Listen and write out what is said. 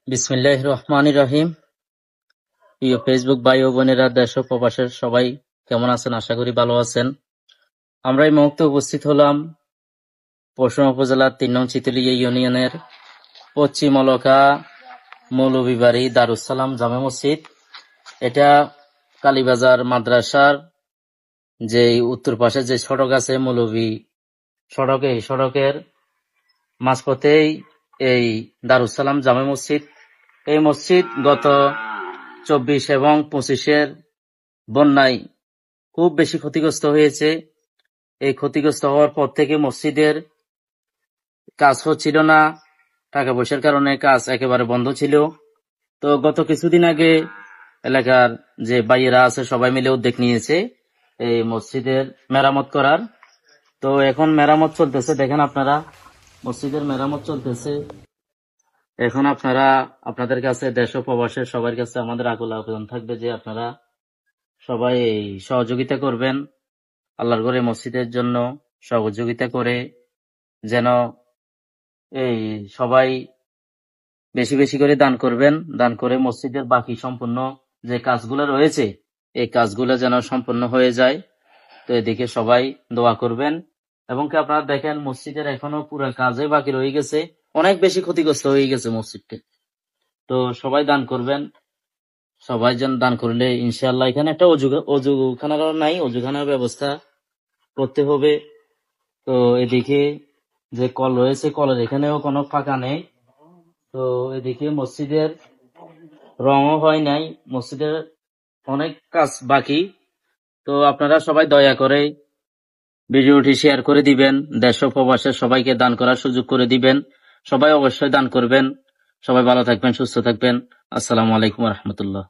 বিসমিল্লাহির রহমানির রহিম। প্রিয় ফেসবুক ভাই ও বোনেরা, দেশ ও প্রবাসের সবাই কেমন আছেন? আশা করি ভালো আছেন। আমরা এই মুহূর্তে উপস্থিত হলাম পরশুরাম উপজেলার ৩ নং চিতলিয়া ইউনিয়নের পশ্চিম অলকা মৌলভীবাড়ি দারুস সালাম জামে মসজিদ। এটা কালীবাজার মাদ্রাসার যে উত্তর পাশে যে সড়ক আছে মৌলভী সড়ক, এই সড়কের মাঝপথেই এই দারুস সালাম জামে মসজিদ। এই মসজিদ গত ২৪ এবং ২৫-এর বন্যায় খুব বেশি ক্ষতিগ্রস্ত হয়েছে। এই ক্ষতিগ্রস্ত হওয়ার পর থেকে মসজিদের কাজ হচ্ছিল না, টাকা পয়সার কারণে কাজ একেবারে বন্ধ ছিল। তো গত কিছুদিন আগে এলাকার যে ভাইয়েরা আছে সবাই মিলে উদ্যোগ নিয়েছে এই মসজিদের মেরামত করার। তো এখন মেরামত চলতেছে, দেখেন আপনারা মসজিদের মেরামত চলতেছে। এখন আপনাদের কাছে দেশ ও প্রবাসের সবার কাছে আমাদের আকুল আবেদন থাকবে যে আপনারা সবাই এই সহযোগিতা করবেন, আল্লাহর ঘরে মসজিদের জন্য সহযোগিতা করে যেন এই সবাই বেশি বেশি করে দান করবেন। দান করে মসজিদের বাকি সম্পূর্ণ যে কাজগুলো রয়েছে এই কাজগুলো যেন সম্পূর্ণ হয়ে যায়। তো এদিকে সবাই দোয়া করবেন। এবং কি আপনারা দেখেন মসজিদের এখনো পুরো কাজে বাকি রয়ে গেছে, অনেক বেশি ক্ষতিগ্রস্ত হয়ে গেছে মসজিদটা। তো সবাই দান করবেন। সবাই যেন দান করলে ইনশাআল্লাহ এখানে একটা অজুখানারও নাই, অজুখানার ব্যবস্থা করতে হবে। তো এদিকে যে কল রয়েছে কলের এখানেও কোনো ফাঁকা নেই। তো এদিকে মসজিদের রঙও হয় নাই, মসজিদের অনেক কাজ বাকি। তো আপনারা সবাই দয়া করে ভিডিওটি শেয়ার করে দিবেন, দেশ ও প্রবাসের সবাইকে দান করার সুযোগ করে দিবেন। সবাই অবশ্যই দান করবেন। সবাই ভালো থাকবেন, সুস্থ থাকবেন। আসসালামু আলাইকুম রহমতুল্লাহ।